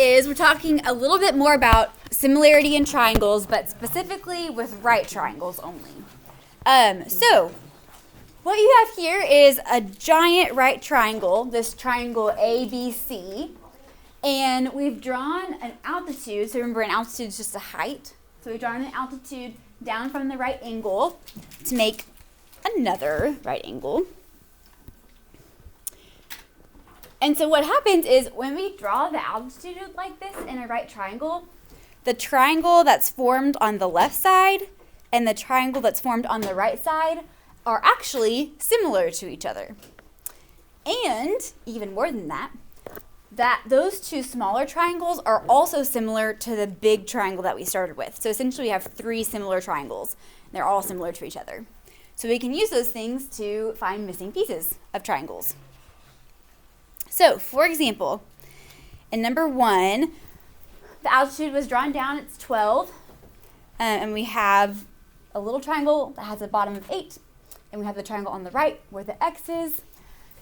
is we're talking a little bit more about similarity in triangles, but specifically with right triangles only. So what you have here is a giant right triangle, this triangle ABC, and we've drawn an altitude. So remember, an altitude is just a height. So we've drawn an altitude down from the right angle to make another right angle. And so what happens is when we draw the altitude like this in a right triangle, the triangle that's formed on the left side and the triangle that's formed on the right side are actually similar to each other. And even more than that, those two smaller triangles are also similar to the big triangle that we started with. So essentially we have three similar triangles. They're all similar to each other. So we can use those things to find missing pieces of triangles. So, for example, in number 1, the altitude was drawn down, it's 12, and we have a little triangle that has a bottom of 8, and we have the triangle on the right where the X is.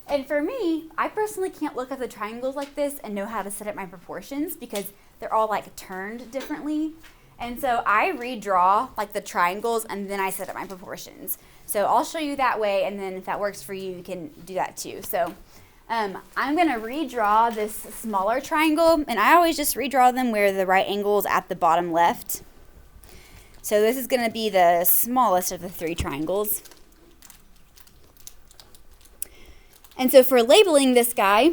And for me, I personally can't look at the triangles like this and know how to set up my proportions because they're all like turned differently. And so I redraw like the triangles and then I set up my proportions. So I'll show you that way, and then if that works for you, you can do that too. So I'm going to redraw this smaller triangle, and I always just redraw them where the right angle is at the bottom left. So this is going to be the smallest of the 3 triangles. And so for labeling this guy,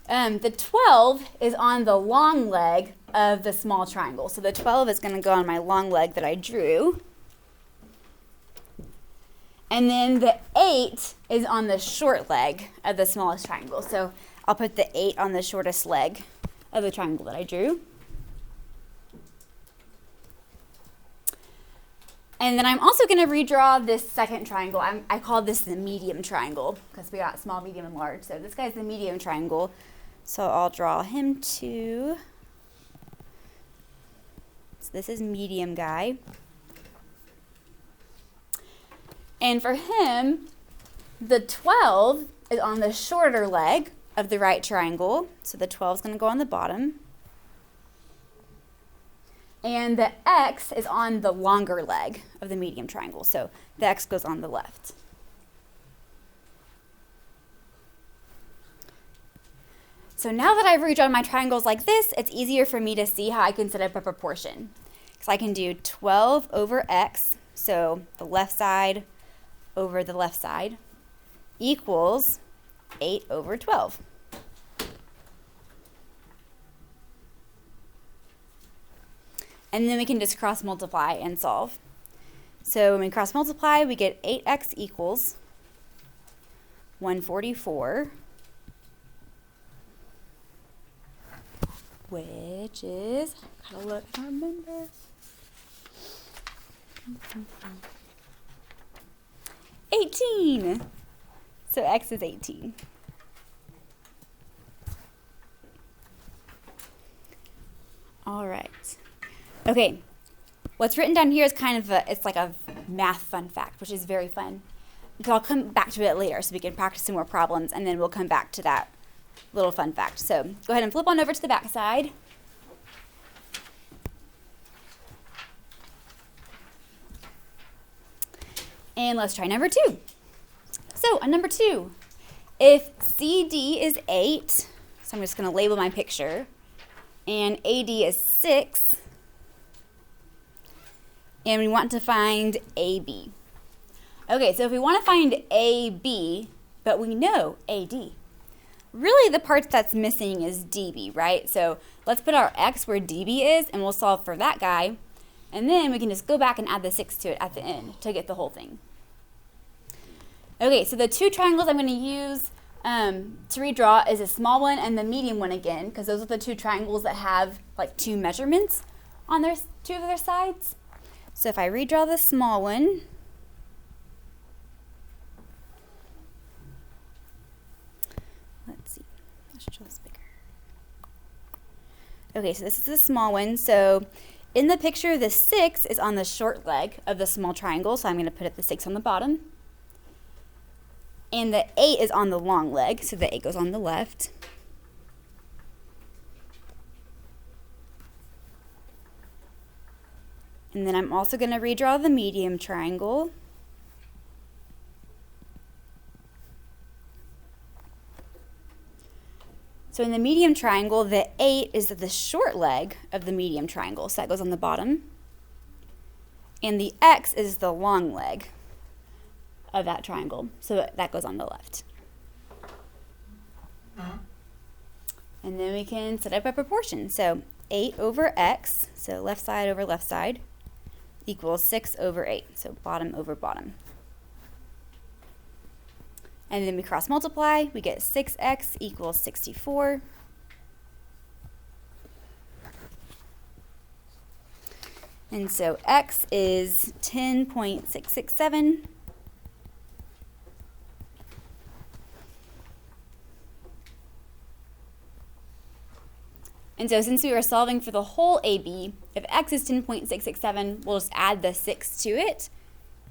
the 12 is on the long leg of the small triangle. So the 12 is going to go on my long leg that I drew. And then the 8 is on the short leg of the smallest triangle. So I'll put the 8 on the shortest leg of the triangle that I drew. And then I'm also going to redraw this second triangle. I call this the medium triangle because we got small, medium, and large. So this guy's the medium triangle. So I'll draw him too. So this is medium guy. And for him, the 12 is on the shorter leg of the right triangle. So the 12 is going to go on the bottom. And the X is on the longer leg of the medium triangle. So the X goes on the left. So now that I've redrawn my triangles like this, it's easier for me to see how I can set up a proportion. Because I can do 12 over X, so the left side over the left side, equals 8 over 12. And then we can just cross multiply and solve. So when we cross multiply, we get 8x equals 144, which is, gotta look, I don't remember. 18. So x is 18. All right. Okay. What's written down here is kind of it's like a math fun fact, which is very fun. So I'll come back to it later so we can practice some more problems, and then we'll come back to that little fun fact. So go ahead and flip on over to the back side. And let's try number 2. So on number 2, if CD is 8, so I'm just going to label my picture, and AD is 6, and we want to find AB. Okay, so if we want to find AB, but we know AD, really the part that's missing is DB, right? So let's put our X where DB is, and we'll solve for that guy. And then we can just go back and add the 6 to it at the end to get the whole thing. Okay, so the 2 triangles I'm going to use to redraw is a small one and the medium one again, because those are the 2 triangles that have like 2 measurements on their 2 of their sides. So if I redraw the small one, let's see, let's draw this bigger. Okay, so this is the small one. So in the picture, the 6 is on the short leg of the small triangle, so I'm going to put the 6 on the bottom. And the 8 is on the long leg, so the 8 goes on the left. And then I'm also going to redraw the medium triangle. So in the medium triangle, the 8 is the short leg of the medium triangle, so that goes on the bottom. And the X is the long leg of that triangle, so that goes on the left. And then we can set up a proportion. So 8 over X, so left side over left side, equals 6 over 8, so bottom over bottom. And then we cross multiply, we get 6x equals 64. And so x is 10.667. And so since we were solving for the whole AB, if x is 10.667, we'll just add the 6 to it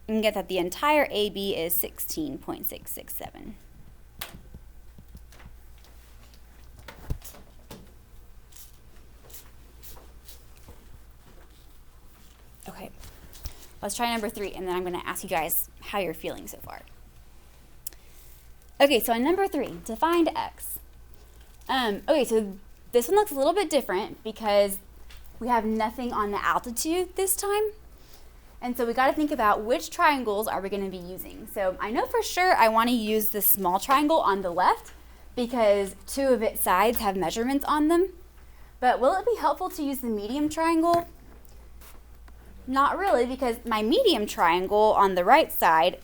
and get that the entire AB is 16.667. Okay, let's try number 3, and then I'm going to ask you guys how you're feeling so far. Okay, so on number 3, to find x. Okay, so this one looks a little bit different because we have nothing on the altitude this time. And so we got to think about which triangles are we going to be using. So I know for sure I want to use the small triangle on the left because 2 of its sides have measurements on them. But will it be helpful to use the medium triangle? Not really, because my medium triangle on the right side,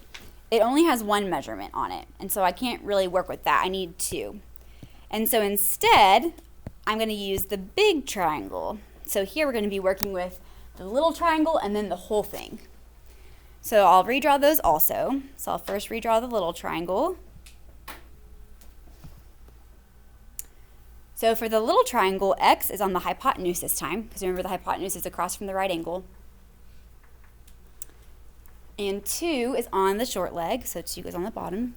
it only has 1 measurement on it. And so I can't really work with that. I need 2. And so instead, I'm going to use the big triangle. So here we're going to be working with the little triangle and then the whole thing. So I'll redraw those also. So I'll first redraw the little triangle. So for the little triangle, x is on the hypotenuse this time, because remember the hypotenuse is across from the right angle. And 2 is on the short leg, so 2 goes on the bottom.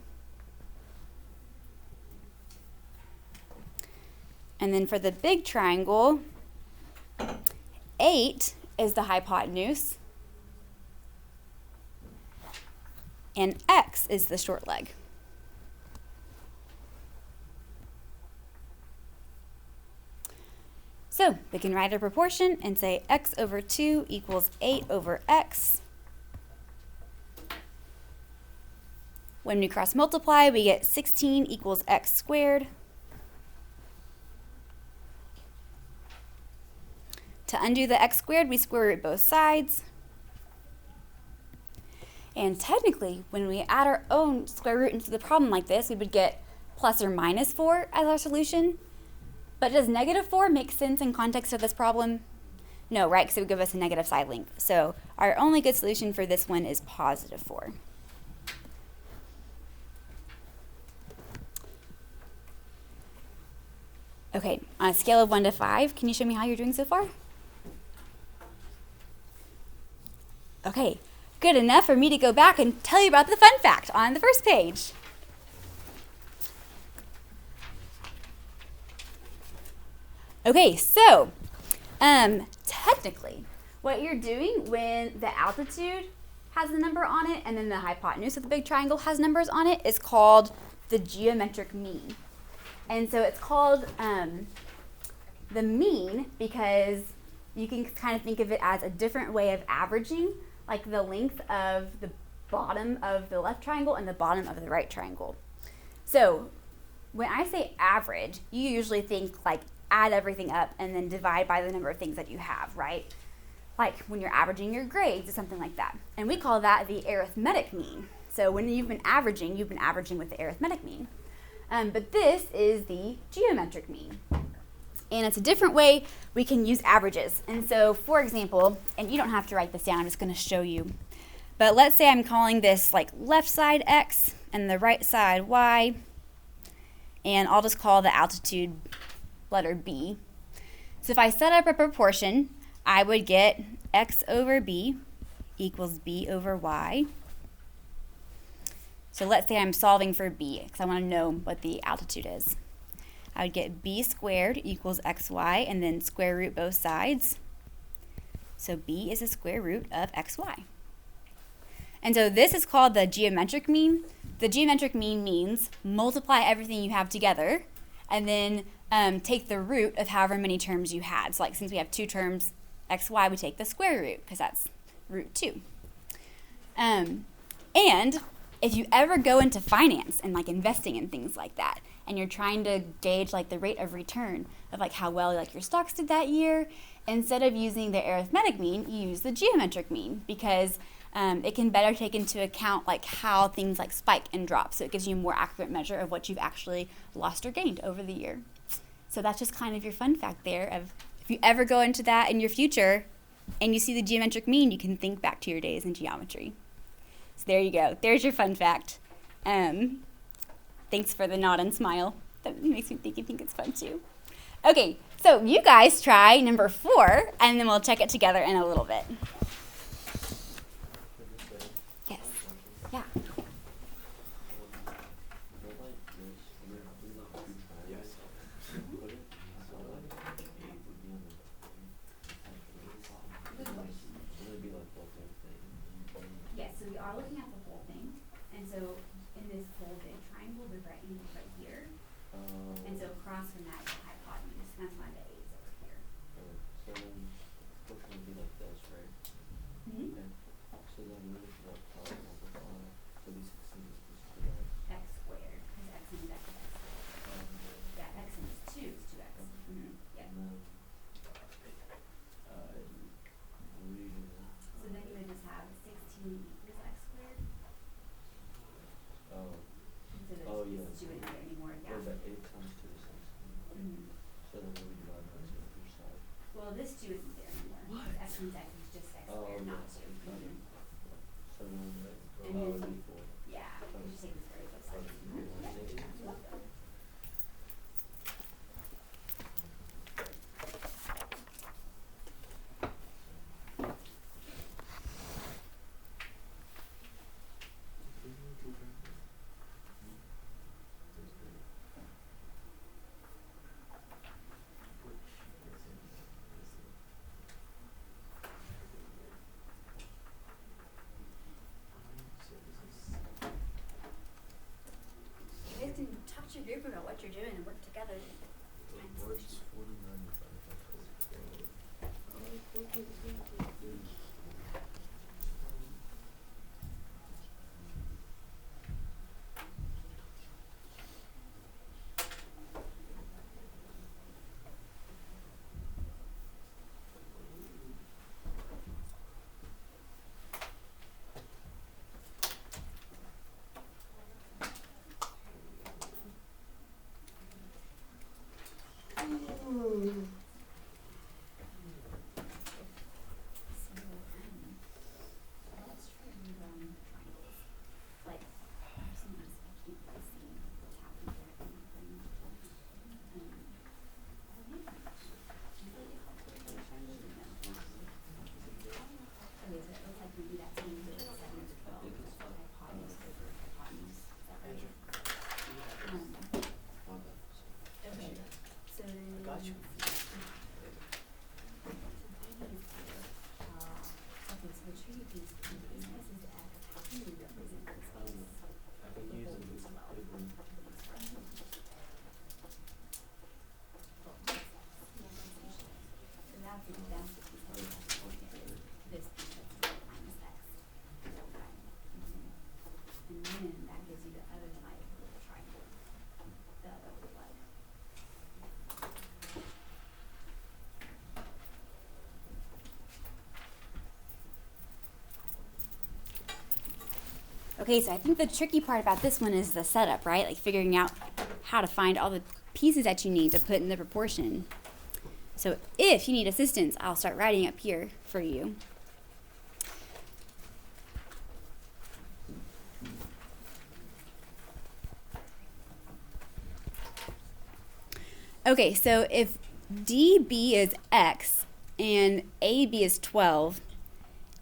And then for the big triangle, 8 is the hypotenuse, and x is the short leg. So we can write a proportion and say x over 2 equals 8 over x. When we cross multiply, we get 16 equals x squared. To undo the x squared, we square root both sides. And technically, when we add our own square root into the problem like this, we would get plus or minus 4 as our solution. But does negative 4 make sense in context of this problem? No, right? Because it would give us a negative side length. So our only good solution for this one is positive 4. Okay, on a scale of 1 to 5, can you show me how you're doing so far? Okay, good enough for me to go back and tell you about the fun fact on the first page. Okay, so technically, what you're doing when the altitude has a number on it and then the hypotenuse of the big triangle has numbers on it is called the geometric mean. And so it's called the mean because you can kind of think of it as a different way of averaging, like the length of the bottom of the left triangle and the bottom of the right triangle. So when I say average, you usually think like add everything up and then divide by the number of things that you have, right? Like when you're averaging your grades or something like that. And we call that the arithmetic mean. So when you've been averaging with the arithmetic mean. But this is the geometric mean. And it's a different way we can use averages. And so, for example, and you don't have to write this down, I'm just going to show you. But let's say I'm calling this like left side x and the right side y. And I'll just call the altitude letter b. So if I set up a proportion, I would get x over b equals b over y. So let's say I'm solving for b, because I want to know what the altitude is. I would get b squared equals xy, and then square root both sides. So b is the square root of xy. And so this is called the geometric mean. The geometric mean means multiply everything you have together and then take the root of however many terms you had. So like since we have 2 terms, xy, we take the square root because that's root 2. And if you ever go into finance and like investing and things like that, and you're trying to gauge like the rate of return of like how well like your stocks did that year, instead of using the arithmetic mean, you use the geometric mean because it can better take into account like how things like spike and drop. So it gives you a more accurate measure of what you've actually lost or gained over the year. So that's just kind of your fun fact there of if you ever go into that in your future and you see the geometric mean, you can think back to your days in geometry. So there you go. There's your fun fact. Thanks for the nod and smile. That makes me think you think it's fun too. Okay, so you guys try number 4, and then we'll check it together in a little bit. Yes. Yeah. Yes, so we are looking at the whole thing. And so in this whole big triangle, the right angle is right here. And so across from that is the hypotenuse. And that's why the A is over here. So then portion would be like this, right? Mm-hmm. Okay. So then we should multiply. So these 16 is supposed to be like X squared, because X and X is X. Yeah, X and 2 is 2X. Mm-hmm. Yeah. and then So then you would just have 16 equals X squared. oh, So there's Oh, yeah. this 2 in here anymore. Yeah. where's that 8 times 2 is 16. Mm-hmm. So then we divide by 2 on each side. Well, this 2 isn't there anymore. Because X and X is just X Oh, squared, not yeah. 2. Mm-hmm. So then And it then- would be 4. Yeah, we just take this very both sides. Okay. Yeah. You guys can talk to your group about what you're doing and work together. Find solutions. Let's try to triangles. Like, sometimes I can't really see what's happening there. Okay, so it looks like maybe that team did 7 to 12. Hypotenuse over hypotenuse. Is that right? Okay. So then. Got you. Okay, so the tree piece, this is X. How can we represent this piece? I can use it as a paper. So that's the piece that we have to look at. This piece that's minus X. And then that gives you the other side of the triangle. The other leg. Okay, so I think the tricky part about this one is the setup, right? Like figuring out how to find all the pieces that you need to put in the proportion. So if you need assistance, I'll start writing up here for you. Okay, so if DB is X and AB is 12,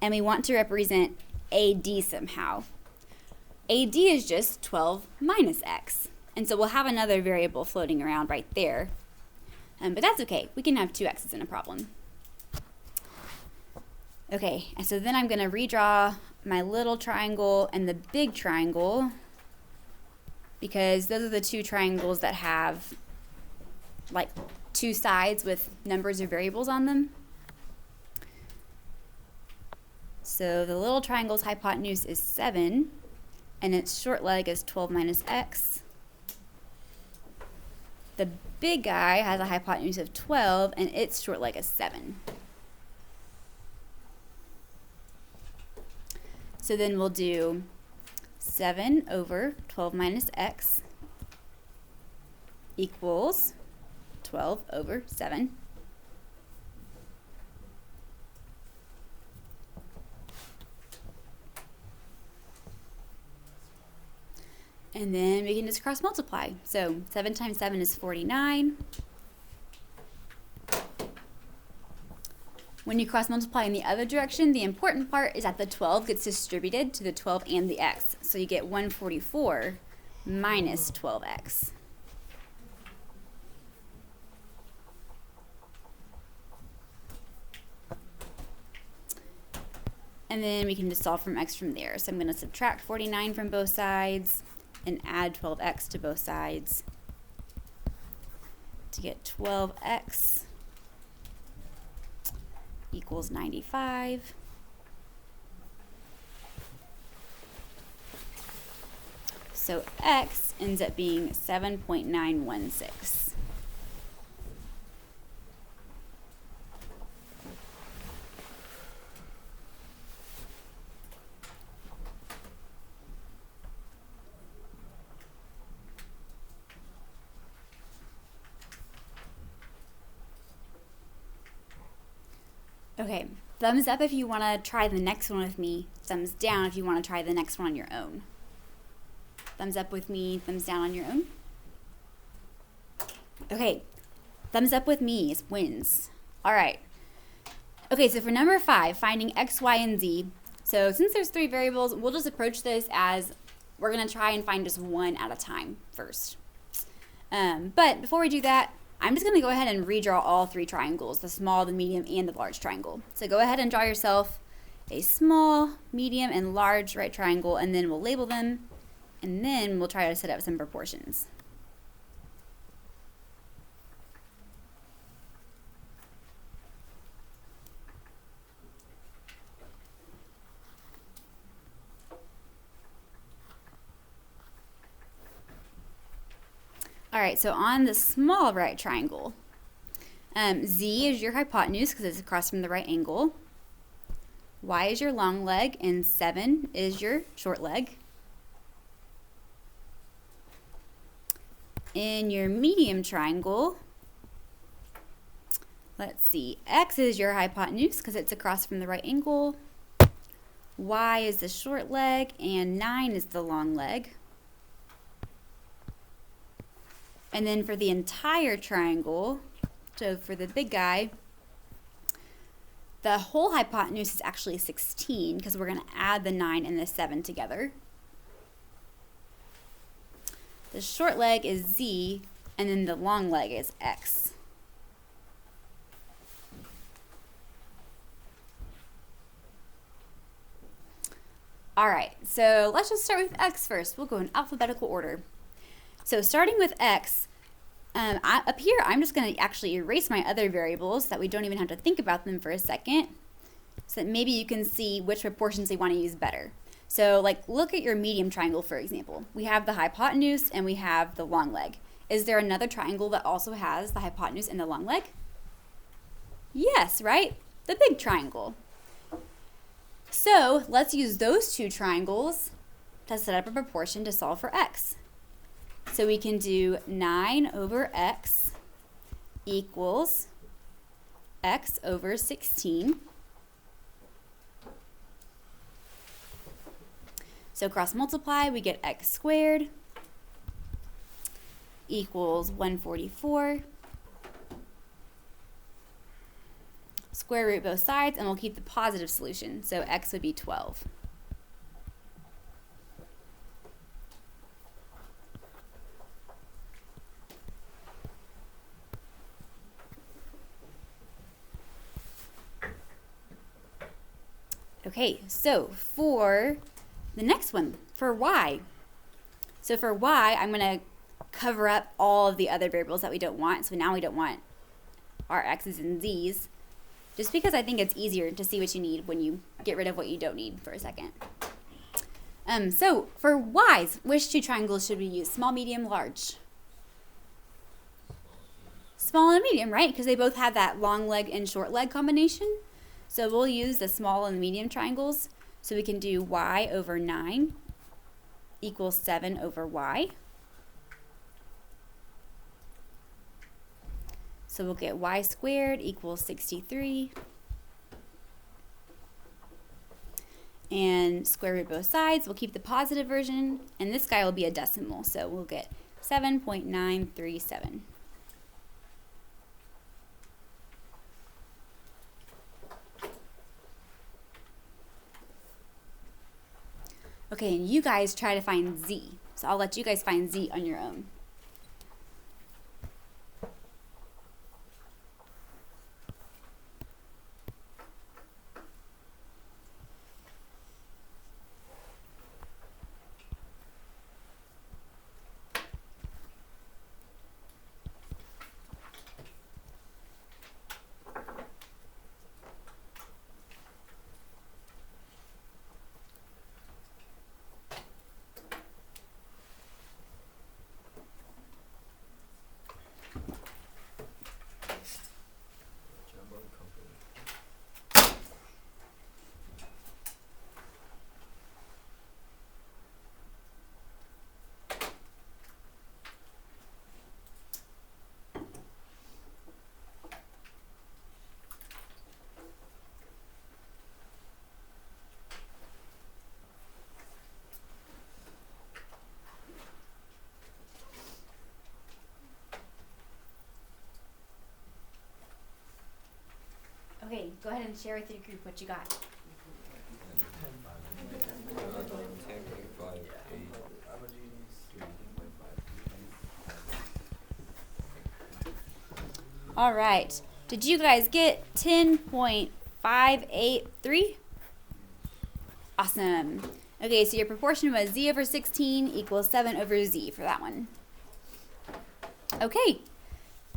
and we want to represent AD somehow, AD is just 12 minus X. And so we'll have another variable floating around right there. But that's okay. We can have 2 X's in a problem. Okay, and so then I'm going to redraw my little triangle and the big triangle, because those are the two triangles that have like two sides with numbers or variables on them. So the little triangle's hypotenuse is 7, and its short leg is 12 minus x. The big guy has a hypotenuse of 12, and its short leg is 7. So then we'll do 7 over 12 minus x equals 12 over 7. And then we can just cross multiply. So 7 times 7 is 49. When you cross multiply in the other direction, the important part is that the 12 gets distributed to the 12 and the x. So you get 144 minus 12x. And then we can just solve from x from there. So I'm going to subtract 49 from both sides and add 12x to both sides to get 12x equals 95. So x ends up being 7.916. Okay, thumbs up if you want to try the next one with me. Thumbs down if you want to try the next one on your own. Thumbs up with me, thumbs down on your own. Okay, thumbs up with me is wins. All right. Okay, so for number 5, finding x, y, and z. So since there's 3 variables, we'll just approach this as we're going to try and find just one at a time first. But before we do that, I'm just going to go ahead and redraw all 3 triangles, the small, the medium, and the large triangle. So go ahead and draw yourself a small, medium, and large right triangle, and then we'll label them, and then we'll try to set up some proportions. All right, so on the small right triangle, z is your hypotenuse because it's across from the right angle. Y is your long leg, and 7 is your short leg. In your medium triangle, let's see, x is your hypotenuse because it's across from the right angle. Y is the short leg, and 9 is the long leg. And then for the entire triangle, so for the big guy, the whole hypotenuse is actually 16 because we're going to add the 9 and the 7 together. The short leg is z, and then the long leg is x. All right, so let's just start with x first. We'll go in alphabetical order. So starting with x, up here I'm just going to actually erase my other variables so that we don't even have to think about them for a second, so that maybe you can see which proportions you want to use better. So like look at your medium triangle, for example. We have the hypotenuse and we have the long leg. Is there another triangle that also has the hypotenuse and the long leg? Yes, right? The big triangle. So let's use those 2 triangles to set up a proportion to solve for x. So we can do 9 over x equals x over 16. So cross multiply, we get x squared equals 144. Square root both sides, and we'll keep the positive solution. So x would be 12. Okay, so for the next one, for y. So for y, I'm going to cover up all of the other variables that we don't want. So now we don't want our x's and z's, just because I think it's easier to see what you need when you get rid of what you don't need for a second. So for y's, which two triangles should we use? Small, medium, large? Small and medium, right? Because they both have that long leg and short leg combination. So we'll use the small and medium triangles. So we can do y over 9 equals 7 over y. So we'll get y squared equals 63. And square root both sides. We'll keep the positive version. And this guy will be a decimal. So we'll get 7.937. Okay, and you guys try to find z. So I'll let you guys find z on your own. Okay, go ahead and share with your group what you got. 10.58. All right. Did you guys get 10.583? Awesome. Okay, so your proportion was z over 16 equals 7 over z for that one. Okay,